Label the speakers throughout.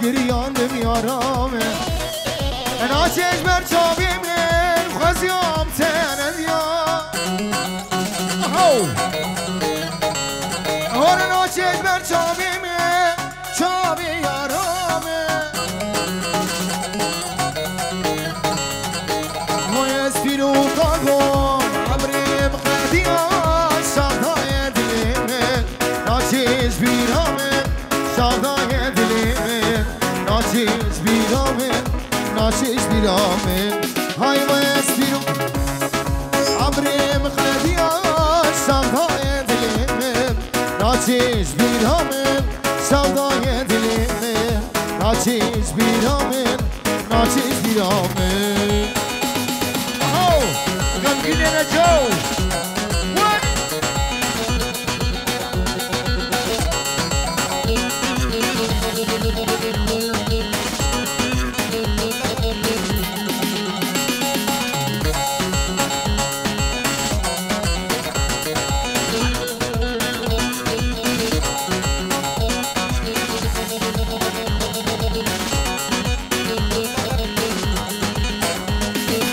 Speaker 1: گریان میارامه ناچش بر چابی من خوزیام تندیا هر ناچش بر چابی من چابی یارامه موی اسپیرو کاربون عمریم قدیان شادای دلیمه ناچش بیرامه شادای دلیمه ناچش بیرامه ناچش بیرامه های موی اسپیرو عمریم قدیان شادای دلیمه ناچش بیرامه شادای دلیمه ناچش بیرامه ناچش بیرامه غمگین نجو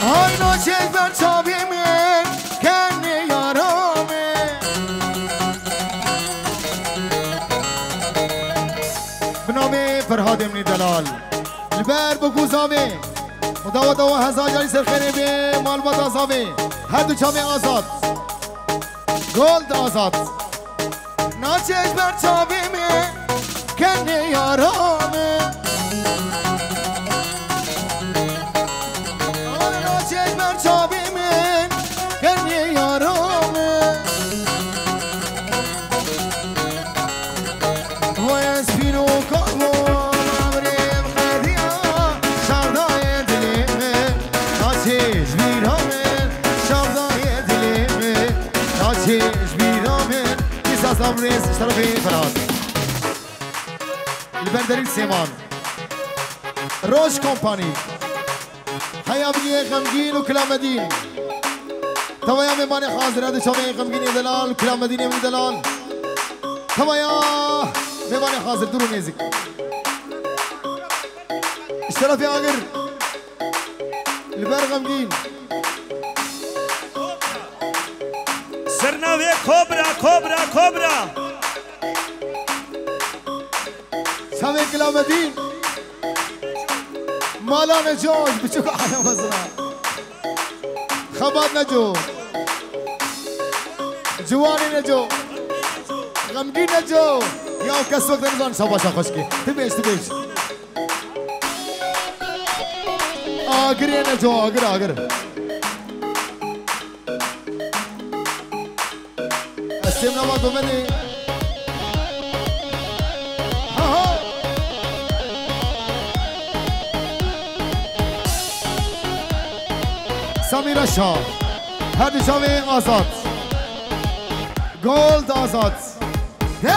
Speaker 1: های ناچش بر چابی من کنی یارامه بنامه فرهاد امنی دلال البر بگوزاوه مداوة دوا هزار جاری سرخیره به مالبات آزاوه هر دو چامه آزاد گلد آزاد ناچش بر چابی من کنی یارامه ناچش بر چابی من کنی یارامه وای اسپینو کارمون عمریم قدیان شردای دلیمه ناچش بیرامه شردای دلیمه ناچش بیرامه ایساس امریز اشترافی فراد البندرین سیمان روش کمپانی حیابنی غمگین و کلامدین توایا میمانی حاضر هده شامه غمگین دلال کلامدین امنی دلال توایا میمانی حاضر درو نیزک اشترافی آگر لبر غمگین
Speaker 2: سرناوی کوبرا کوبرا کوبرا
Speaker 1: شامه کلامدین مالا نجوش بچکو عالم وزنا خبات نجو جوانی نجو غمگین نجو یا کس وقت نزان شباشا خوشکی تبیش آگری نجو آگر استیم نما دومنی سمیرا شاه هر دو شاوه آزاد گلد آزاد هی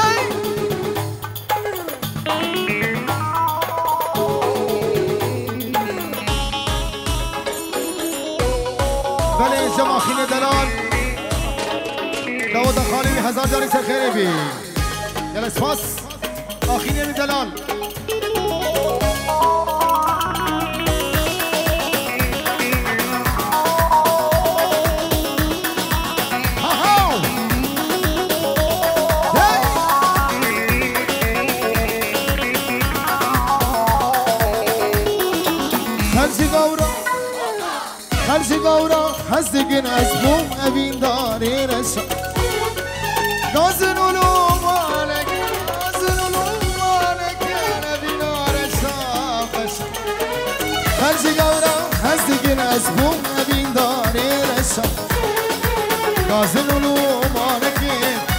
Speaker 1: بله جمع خیل دلال داود خالی هزار جاری سر خیره بی یلا سپاس آخینه می دلال خرج گورا هستگین از بوم اوین داری رشا نازن علوم مالک اوین رشا خرج گورا هستگین از بوم اوین داری رشا نازن علوم مالک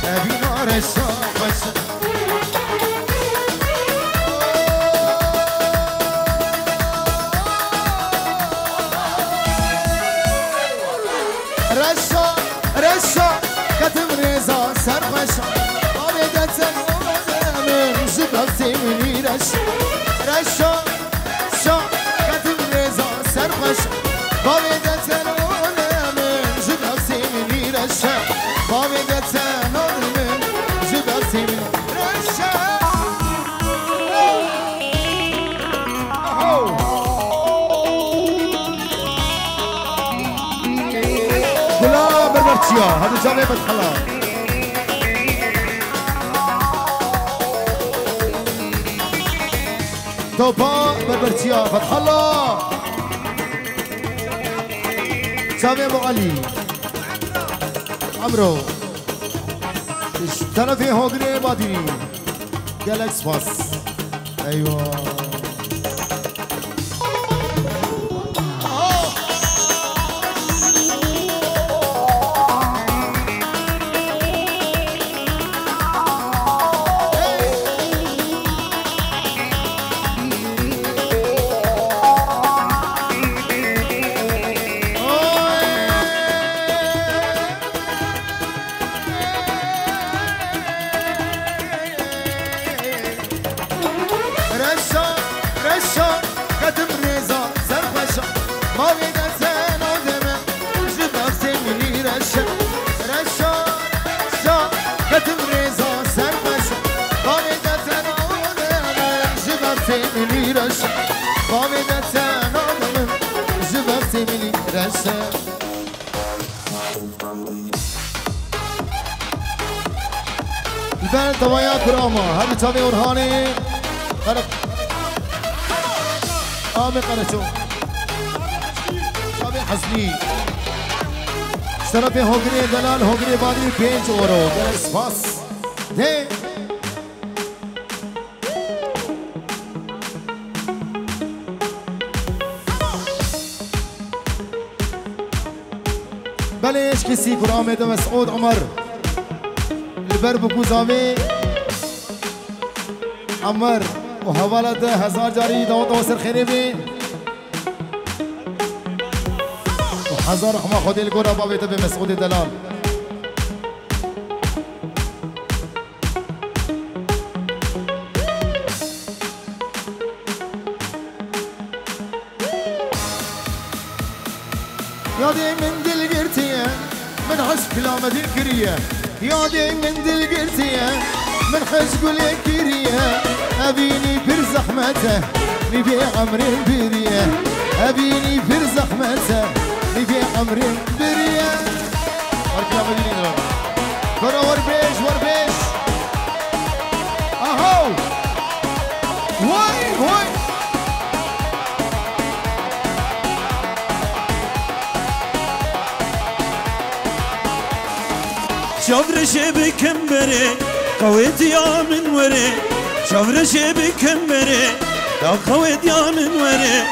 Speaker 1: اوین رشا رشا كتم رزا سرخشا عبدت من جبلتي مني رشا كتم رزا سرخشا عبدت من جبلتي مني رشا عبدت من جبلتي مني رشا بربرچیا هدو جامعه فتحلا توبا بربرچیا فتحلا جامعه مغالی عمرو طرفی هودنی بادینی گلکس باس ایوه البن توايا كراما هذا تابي أورهاني قرق آمي قرشو تابي حسني اشترفي هوغري دلال هوغري بادي بينج اورو جلس باس دي بلش كسي كرامي ده مسعود عمر البرب كوزامي عمر وحوالة ده هزار جاري داوت وسر خريبي وحزار رحمة خدي القرى بابي تبي مسعود دلال يادي من دل قرتيه من حسب لا مدين كريه يادي من دل قرتيه من حسب لي كريه ابيني بر زحمته نبي عمري بريه ابيني بر زحمته نبي عمري بريه ورك لا مدين دلال كرة وربيش وربيش اهو واي واي
Speaker 2: شافرشي بكمبري قويت يا من وري شافرشي بكمبري يا قويت يا من وري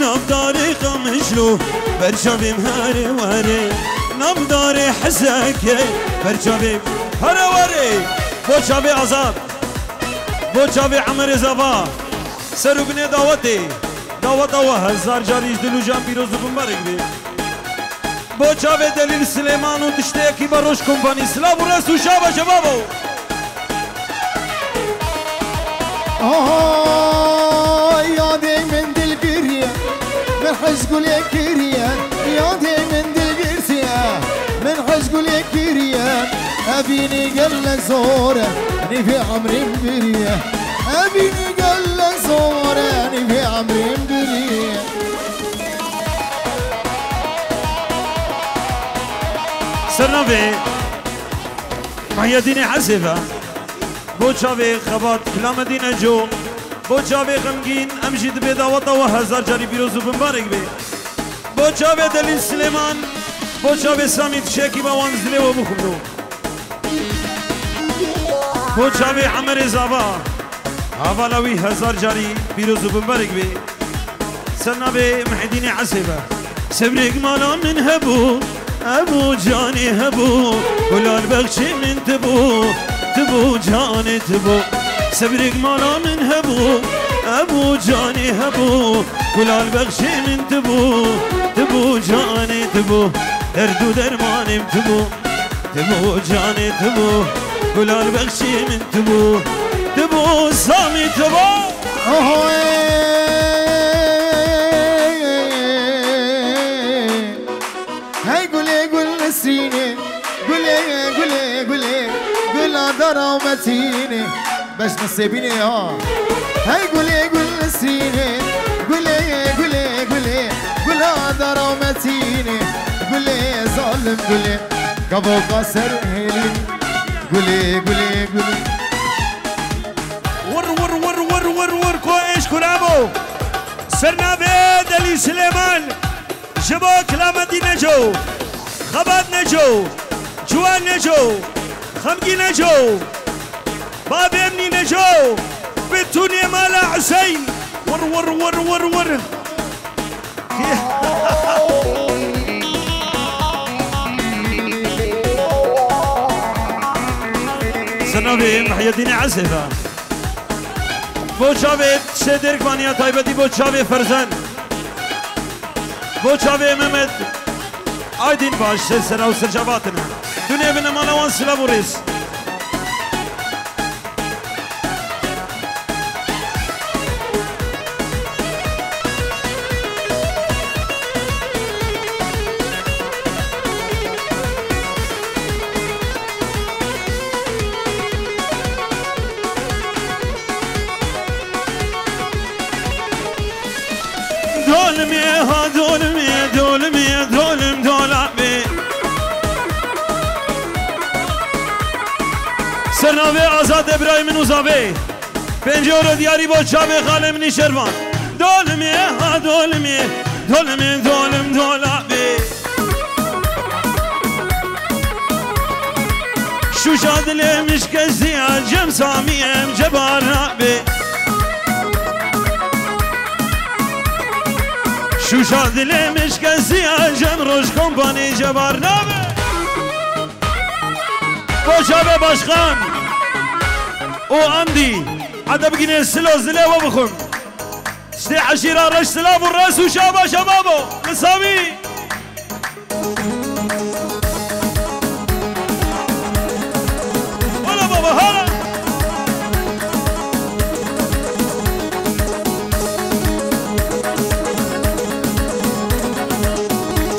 Speaker 2: نبداري قمشلو برشابي مهاري وري نبداري حساكي برشابي هاري وري بوشابي عزاد بوشابي عمر زبا سروبني دعوتي دعوة هزار جاريش دلو جان بيروزو بمبارك بي بوچاوه دلیل سلیمان و دشته یکی باروش کمپانی سلام و رسو شابه شبابو
Speaker 1: یادی من دل گریه من حشقول یکیریه یادی من دل گریه من حشقول یکیریه ابینی گل زوره نفی عمریم بریه ابینی گل زوره نفی عمریم بریه
Speaker 2: سرنوی محیدین حسیفه بوچاوی خبات کلامدین جو بوچاوی غمگین امجید به دعوت و هزار جاری بیروزو بمبارک بی بوچاوی دلیل سلیمان بوچاوی سامیت شکی با وانزلی و بخونو بوچاوی عمر زابا حوالاوی هزار جاری بیروزو بمبارک بی سرنوی محیدین حسیفه سبرق مالا من هبو ابو جاني هبو ولا البغشي من تبو تبو جاني تبو سبرق مالا من هبو ابو جاني هبو ولا البغشي من تبو تبو جاني تبو دردو درماني تبو تبو جاني تبو ولا البغشي من تبو تبو سامي تبو
Speaker 1: نسيني قولي درا ومتيني باش نسيبيني هاي قول نسيني قولي درا ومتيني قولي ظالم قولي كابو قصر هيلي قولي قولي قولي
Speaker 2: ور كويش كلامو سرنا بيد علي سليمان جبو كلامتي نجو خبات نجو جوان نجو خمقي نجو بابي ابني نجو بتوني مالا حسين ور سنوبي محي الدين عسفة بو چاوی شدرک وانیا تایبتی بو چاوی فرزن بو چاوی محمد آیدین باش سر و سرجاباتنا دنیا بنا مالوان سلام و رس دولم دولابي سرناوي آزاد ابراهيم نوزابي پنجورو دیاری با چاوی خالم نیشروان دولم دولابي شو شاد لي مش كزيا جم سامي ام جبار نابي شو شاد لي مش كزيا جم روش كومباني جبار نابي بوشابي باشخان او عندي عدا بقينا السلو زلي وبخم شتي عشيرة رش سلاف والراس وشابا شبابو مسامي هلا بابا هلا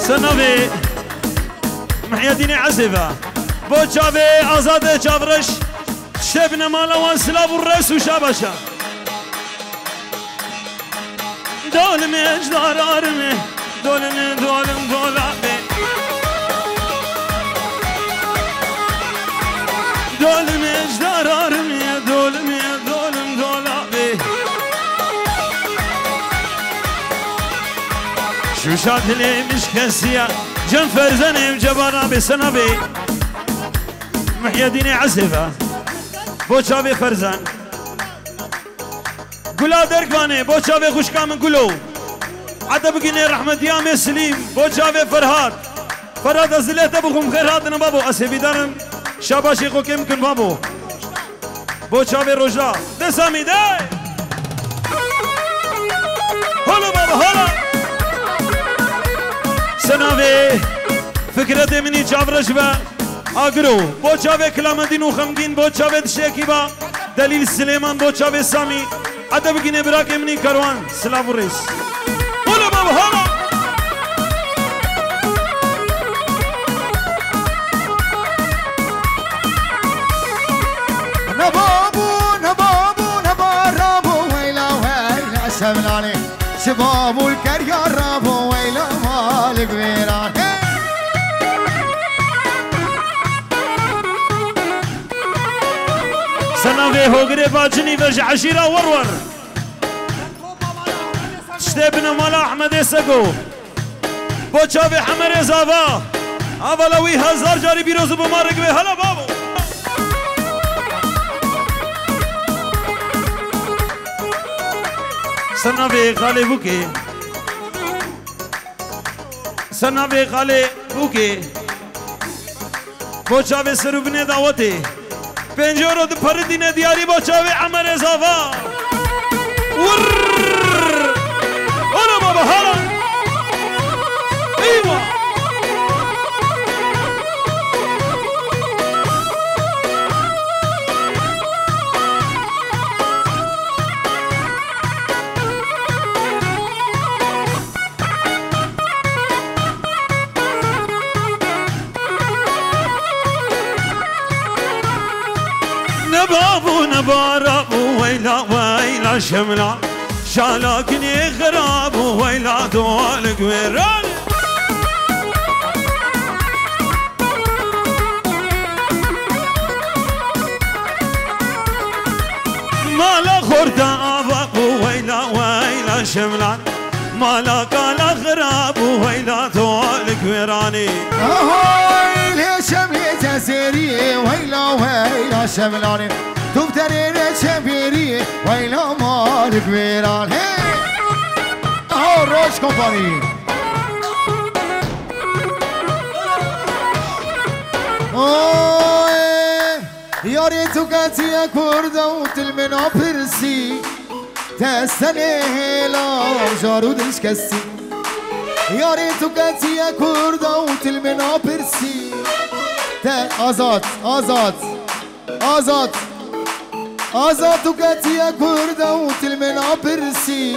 Speaker 2: سنوي محي الدين عسفة بوشابي آزاد چاورش شبنا مالوان سلاف والراس وشاباشا دولم اجدار ارمي دولم دولابي دولم اجدار ارمي دولم دولابي شو شاد لي مش كسيا جن فرزني جبانا بسنبي محي الدين عسفة بو چاوی فرزن گلا درکوانه بو چاوی خوشکام گلو عدا بگینه رحمتیام سلیم بو چاوی فرهاد ازلیت بخوم خیرات نبابو اسیبی دارم شاباشی خو کم کن بابو بو چاوی روژا دسامی ده هلو بابا هلا سناوی فکرت منی چاورش با آگرو بو چاوی کلامدین و خمگین بو چاوی دشیکی با دلیل سلیمان بو چاوی سامی عدا بگینه براک امنی کروان سلام و ریس هلا بابا هلا
Speaker 1: نبابو ويلا سمناني شبابو الكريا رابو ويلا مالك ويران
Speaker 2: سنوي هوغري باجني برج عشيرة ورور شتبنا مالا احمد سقو بوچاوي حمر زابا اولوي هزار جاري بيروز بمارك به هلا بابو سنوي خالي بوكي سنوي خالي بوكي بوچاوي سروبني دعوتي پنجورو د پردینه دیاری با چاوی عمر اضافه هلا بابا هلا ایوه نبارابو ويلا شملا شالكني غرابو ويلا دولك ويران مالا خورده آبا ویلا ویلا شملان مالا کالا خراب ویلا توالک ویرانی
Speaker 1: آهای لیشم تسیری ویلا ویلا شملانی تو بترین چپیری ویلا مالک ویران آها روش کمپانی یاری تو کتی کرده و تلمنا پرسی تستنه هلام جارو دلش کسی یاری تو کتی کرده و تلمنا پرسی آزاد آزاد آزاد آزاد تو کتی کرده و تلمنا پرسی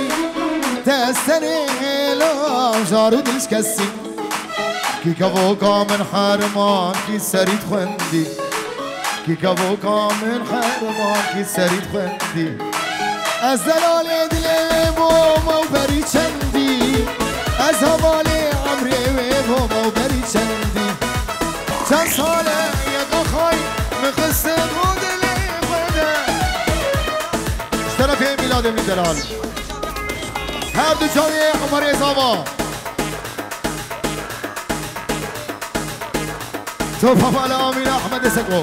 Speaker 1: تستنه هلام جارو دلش کسی کی کبوکا من حرمان کی سرید خوندی کی کبوکا من حرمان کی سرید خوندی از دلال دل بوم و بری چندی از حوال عمری بوم و بری چندی چند ساله یک خواهی مخسته و دل خونده طرف میلاد ابن جلال هر دو جای عمر ازاوا تو بابا آمین احمد سکو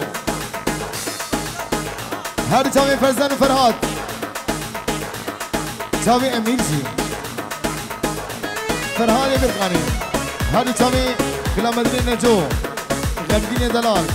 Speaker 1: هر جاوی فرزن فرهاد جاوی امیر جی فرهاد برقانی هر جاوی گلا مدنی نجو غمگین دلال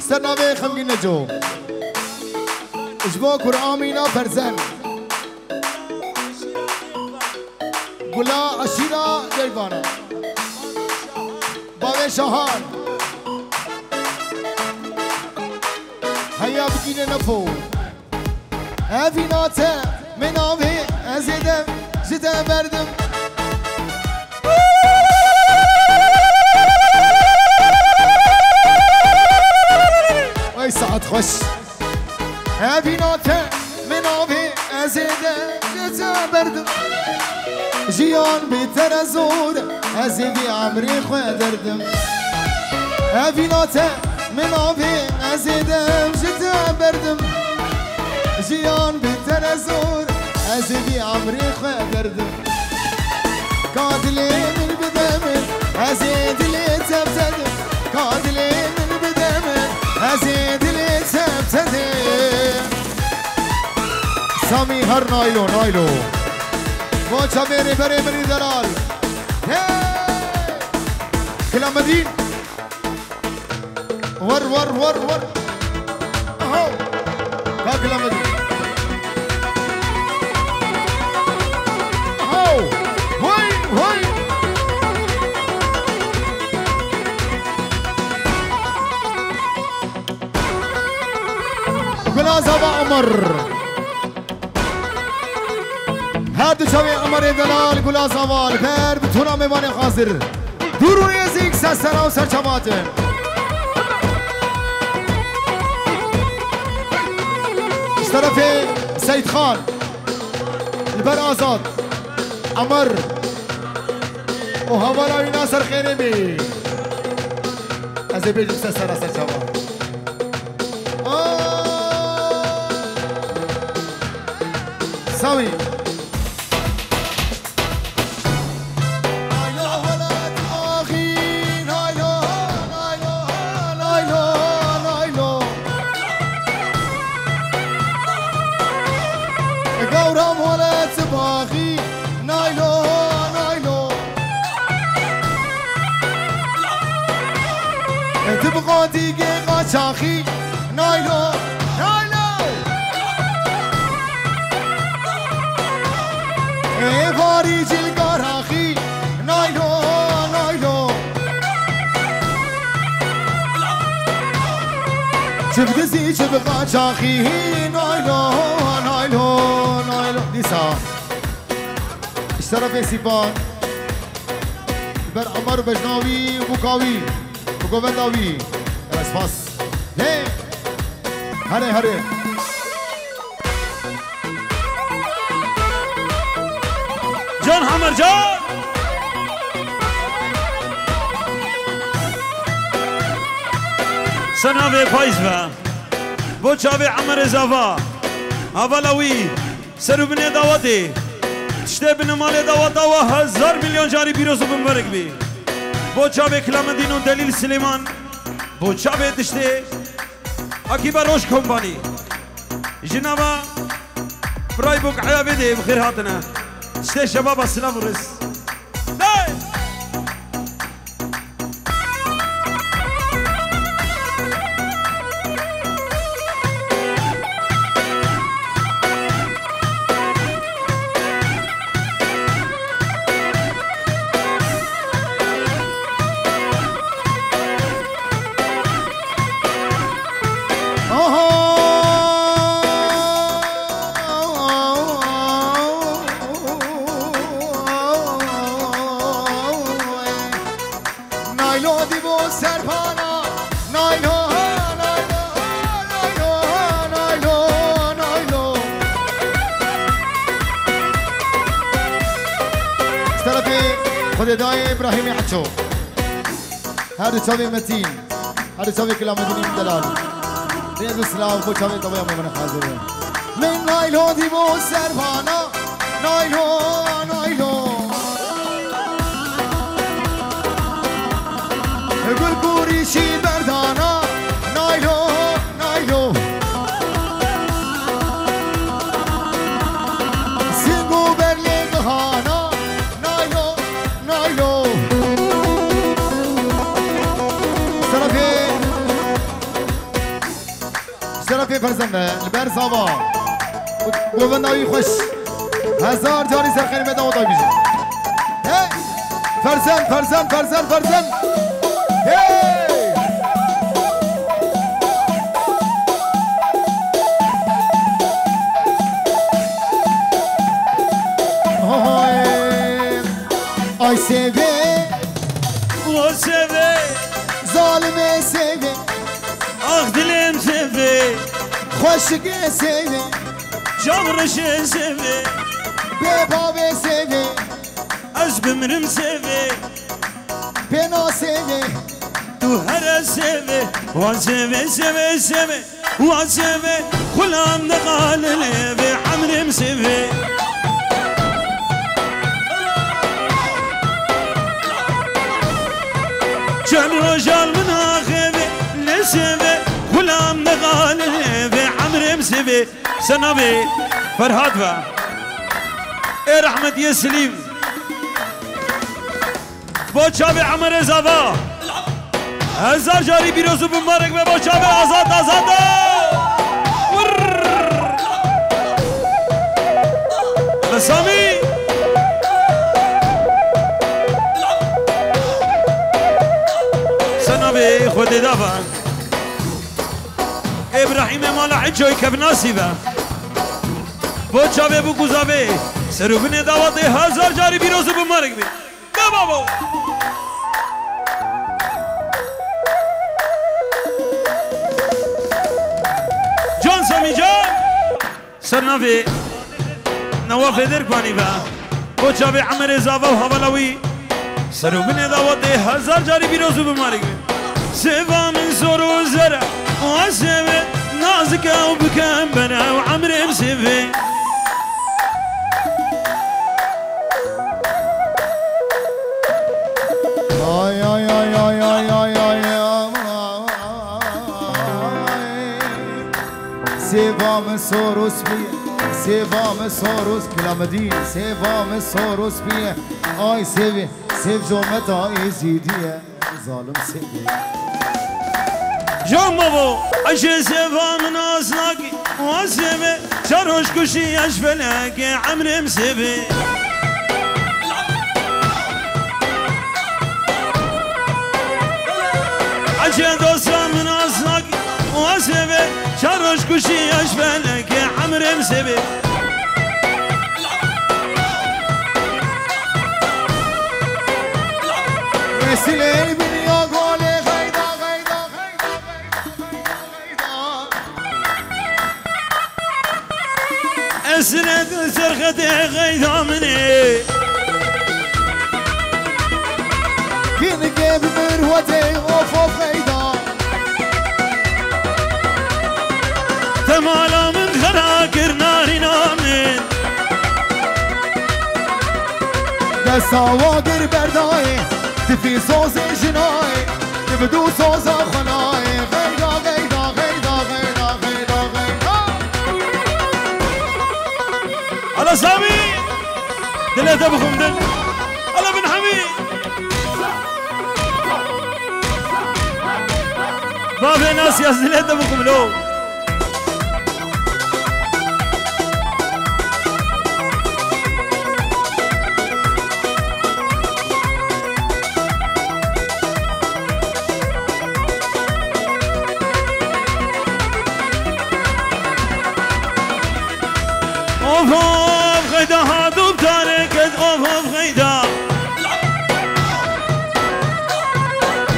Speaker 1: سرنامه خمگین نجو اجبا کرآمینا فرزن گلا عشیرا دیوانا باوی شاهان هیا بگین نفو افینات من آوی ازیدم جده بردم وای ساعت خوش افینات من آوی ازیدم جده بردم جیان بیتر از اور ازیدی عمری خواه دردم افینات من آوی ازیدم جده بردم جیان بیتر از اور ازیدی عمری خواه دردم کادلی من بدمن ازیدی تبتدم کادلی من بدمن ازیدی تبتدم سامی هر نایلو نایلو باچا میری بری منی دلال کلام مدین ور ور ور ور اهو کا کلام مدین اهو وای وای گلا زبا عمر هر دو شوی عمر دلال گلا زوال پر بتونا میوان حاضر درون یزیک سسرا و سرچماتن از طرف سید خان البر آزاد عمر و حوالا ناصر خیره بی از بیجم سسرا سرچمات ساوی گورم ولد باقی نایلو نایلو تبقى دیگه قاچاقی نایلو نایلو ای باری جلگاراخی نایلو نایلو چبدزی چب قاچاقی نایلو نایلو نيسا اشترى سيبان بر عمر بجناوي وبوكاوي وقوبنداوي سپاس هی هره هره
Speaker 2: جان حمر جان سنابه پایز با چاوه عمر زوا اولاوی سرو بنه داواتی تشته بنه مال داواتا و 1000 میلیون جاری بیروزو بمبرک بی با چاوه کلامدین و دلیل سلیمان با چاوه تشته اکی بروش کمپانی جنابا برای بوک عیابه ده بخیر هاتنا تشته شباب السلام ورس
Speaker 1: خدای ابراهیم عچو هر چاوی متین هر چاوی کلامدین دلال بیاد السلام بو چاوی طبیعه من حاضر من نایلو دیو سروانا نایلو نایلو گل کوریشی بردانا نایلو نایلو سینگو برلینگ هانا شرفی فرزنده لبر زاوا گوبنداوی خوش 1000 جاری سرخیری به داوتای بیشه فرزند فرزند فرزند فرزند آی سیوه
Speaker 2: و سیوه
Speaker 1: ظالمه سیوه
Speaker 2: آخ دلم سیوه
Speaker 1: خوشگه سیوه
Speaker 2: جامرش سیوه
Speaker 1: به بابه سیوه
Speaker 2: از بمرم سیوه
Speaker 1: پنا سیوه
Speaker 2: تو هر سیوه و سیوه سیوه سیوه و سیوه خلام دقال لیوه عمرم سیوه جان رجال من آخیوه لسیوه خلام دقال لیوه عمرم سیوه سنابه فرهاد و ای رحمت یه سلیم با چاوه عمر زوا 1000 جاری بیروزو بمبارک به با چاوه آزاد آزاد بسامی سنابه خود دابا ابراهیم مالا حجوی کبناسی با چاوه بو گوزاوه سروبین دعوت 1000 جاری بیروزو بمبارک به بابا جان سامی جان سرنافی نواف درکوانی با چاوه عمر زاوا و حوالاوی سروبین دعوت 1000 جاری بیروزو بمبارک به سیوا من زور و زرع و سیوه نازکه و بکن بنا و عمرم سیوه
Speaker 1: آی آی آی آی آی آی آی سیوام سوروس بیه سیوام سوروس کلامدین سیوام سوروس بیه آی سیوی سیو جومت آی زیدیه ظالم سیوی
Speaker 2: جان بابا عشق سیوام ناسناکی و سیوی چروش کشی اشفلک عمرم سیوی عشق دوستم ناسناکی و سیوی چروش کشی اشفلک عمرم سیوی
Speaker 1: وسیله بنیا گل غیدا غیدا غیدا
Speaker 2: اسند سرخت غیدا منی
Speaker 1: کین که بمروته اوف غیدا
Speaker 2: تمالا من خرا کرناری نامن
Speaker 1: دستاوا گر بردای تفی سوز جنای تبدو سوز خنای غیدا غیدا غیدا غیدا غیدا غیدا
Speaker 2: على سامي دل دبخم دل على بن حميد ما في ناس يا دل دبخم لو اوف غيدا هادو بتاركت اوف غيدا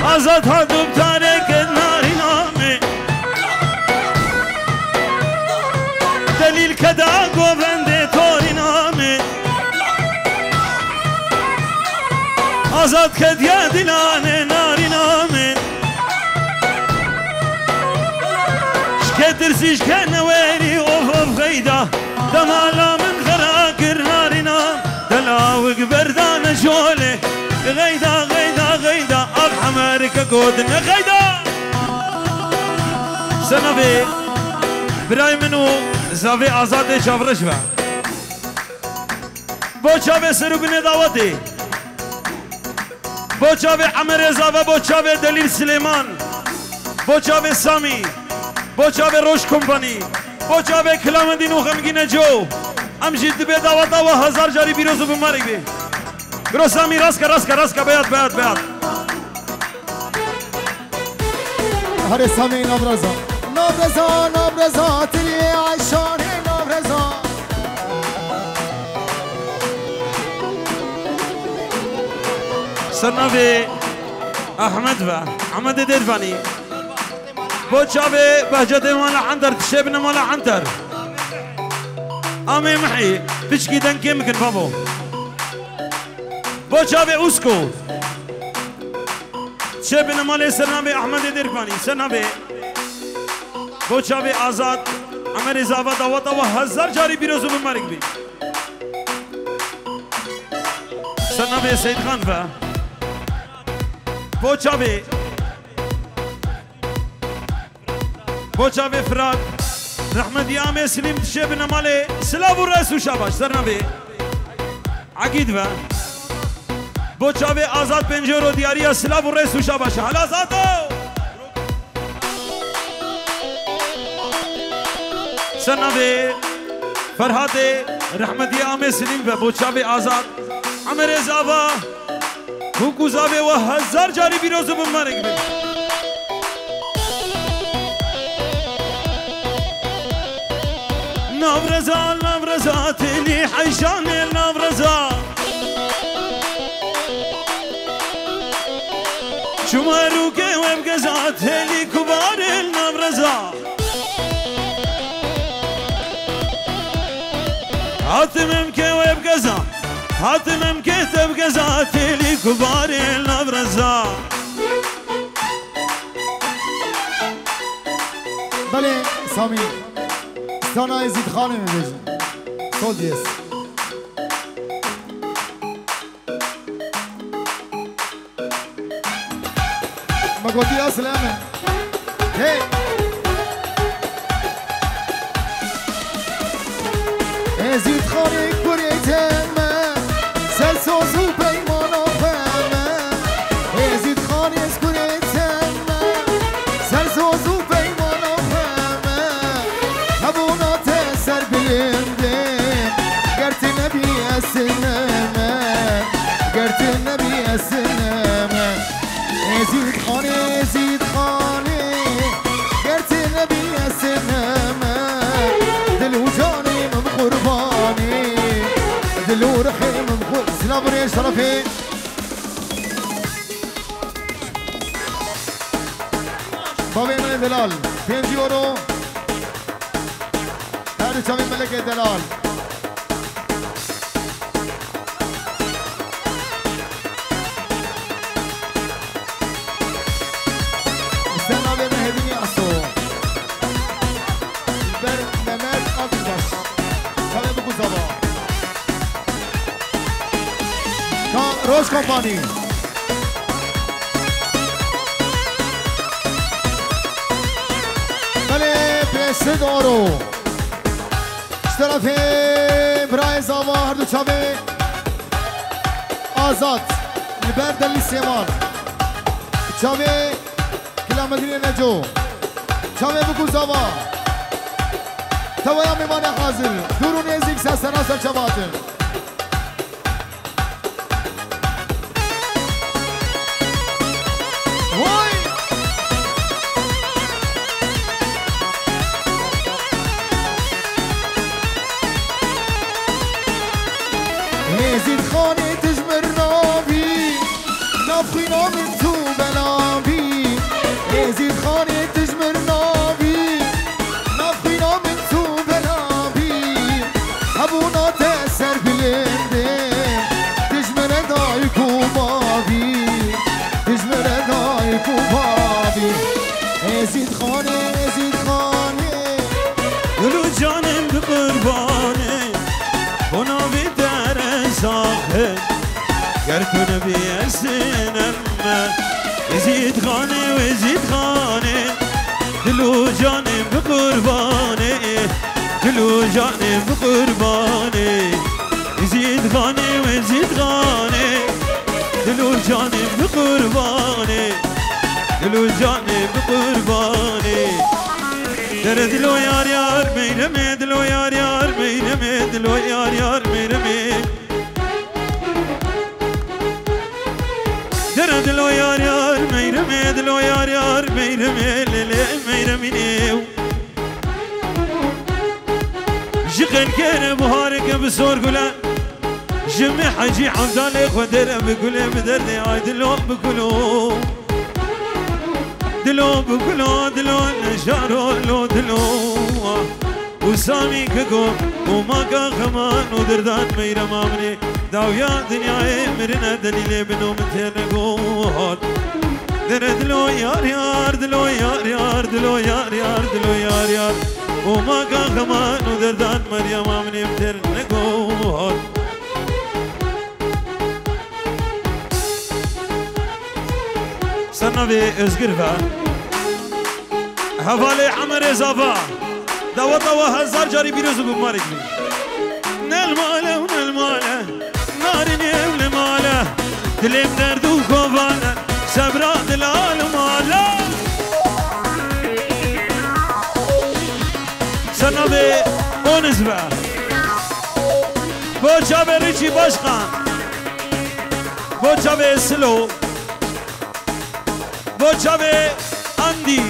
Speaker 2: ازاد هادو بتاركت ناري نامي دليل كدا قوبندي توري نامي ازاد كديا دلاني ناري نامي شكتر شكنا ويري اوف غيدا دمالا من غراكر نارنا دلاوق بردان شولي غيدا غيدا غيدا اب حمارك قودنا غيدا سنبي براي منو زاوي آزاد شافرش با بوچاوي سروبني دعوتي بوچاوي عمر زاوي بوچاوي دليل سليمان بوچاوي سامي بوچاوي روش كومپاني بوچاوي کلامندی نو غمگین جو امجید به دعوت و هزار جاری بیروزو بمارک بی برو سامی راسکا بیاد
Speaker 1: هر سامی نبرزا تلی عشان نبرزا
Speaker 2: سرناوی احمد و احمد دیدوانی بوچاوي بهجت مالا عنتر تشيبنا مالا عنتر امي محي بشكي دنكي ممكن بابو بوچاوي اوسكو تشيبنا مالا سرنابي احمد درباني سرنابي بوچاوي آزاد عمر زاوا دعوت و هزار جاري بيروزو بمارك بي سرنابي سيد خان با بوچاوي بوچاوي فراد رحمت يامي سليم تشيبنا مالي سلاف الرئيس وشاباش سرنبي عقيد با بوچاوي آزاد بنجورو دياريا سلاف الرئيس وشاباش هلا زاتو سرنبي فرهاتي رحمت يامي سليم با بوچاوي آزاد عمر زاوا حقوق زاوي و هزار جاري بيروزو بمارك بي نبرزا تلي حيشان النبرزا شماروكي وبقزا تلي كبار النبرزا هاتممكي وبقزا هاتممكي تبقزا تلي كبار النبرزا
Speaker 1: بله سامی استانا زید خانه میبیجن سول دیس مگوتی اسلامه هی زید خانه کریتمه سلسوزو پیمانو فهمه زید خانه کریتمه سلسوزو پیمانو فهمه نبونات سر بلندم گرت نبی اسنمه گرت نبی اسنمه زید خانه گرت نبی اسنمه دلو جاني من قرباني دلو رخي من قرباني سلام ريش شرفي بابي من دلال 5 يورو هر هر چاوی ملک دلال سناب مهدی اسو بر ممد آبیداش چاوی بگو زبا روش کمپانی پیسه دارو طرف برای زاوا هر دو چاوه آزاد لبر دلی سیمان چاوه کلا مدینه نجو چاوه بگو زاوا توایا میمانه حاضر دورون یزیک سستنا سر چواتن زید خانه تجمر نابی نفخینا من تو بلابی زید خانه تجمر نابی نفخینا من تو بلابی هبونا تأثر بلنده تجمر دایکو بابی تجمر دایکو بابی زید خانه
Speaker 2: دلو جانم بقربانه بنابی صاحب گرتون بیاسنم يزيد غاني ويزيد غاني دلو جاني بقرباني دلو جاني بقرباني يزيد غاني ويزيد غاني دلو جاني بقرباني دلو جاني بقرباني در دلو یار یار میرمه دلو یار یار میرمه دلو یار یار میرمه در دلو یار یار میرمه دلو یار یار میرمه لیلی میرمینیو جغن کنه بهارک بسور گله جمع حجی عمدالي خدر بقوله بدردي آي دلو بقولو دلو بقولو دلو نشارو لو دلو وسامي كقو وما كان خمان ودردان ميرا مامني داويا دنياي مرنا دليلي بنو متنقول دلو يار يار دلو يار يار دلو يار يار دلو يار يار وما كان خمان ودردان مريا مامني متنقول سنوي ازقرفا حوالي عمر زافا دوطا وهزار جاري بيروز بمارك نال ماله ونال ماله ناري نيل ماله دليم درد وخوفانا سبرا دلال ماله سنوي اونزبا بوچا بريچي باشخان بوچا بسلو بوچاوي اندي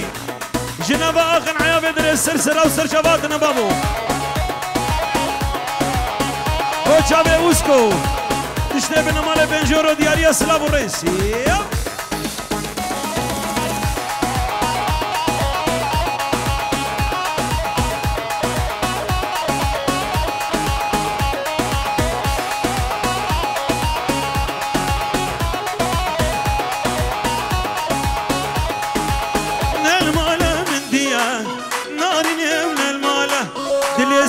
Speaker 2: جنابا اخن عيابي در السلسلة وسرشاباتنا بابو بوچاوي اوسكو تشتي بنمال بنجورو دياريا سلابو ريسي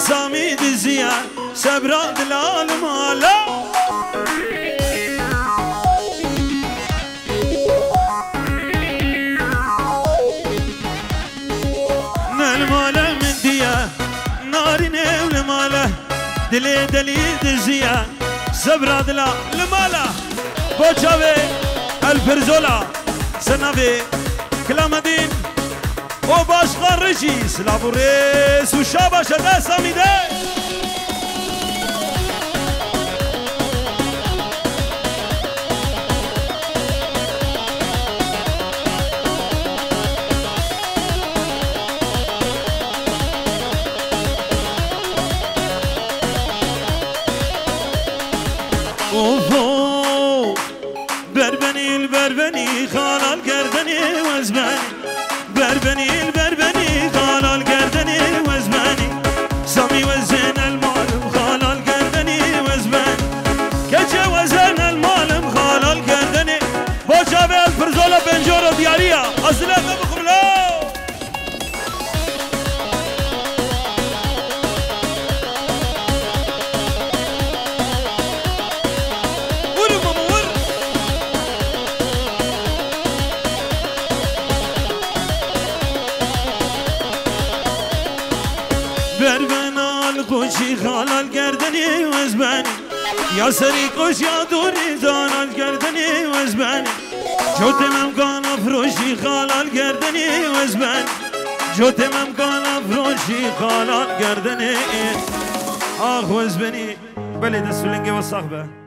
Speaker 2: سامي دزيا سبرا دلال مالا نال مالا من ديا ناري نيل مالا دلي دلي دزيا سبرا دلال مالا بوچاوي الفرزولا سنابي كلامدين وباشغال رجي سلابو ريس وشابا شدا ساميده اوفو بربني البربني خالال گردني وزبني بربني البربني قال القردني وزماني سامي بنال خوشی خالال گردنی وزبانی یا سری خوش یا دوری زانال گردنی وزبانی جوت ممکان فروشی خالال گردنی وزبانی جوت ممکان فروشی خالال گردنی آخ وزبانی بله دستولنگه و صحبه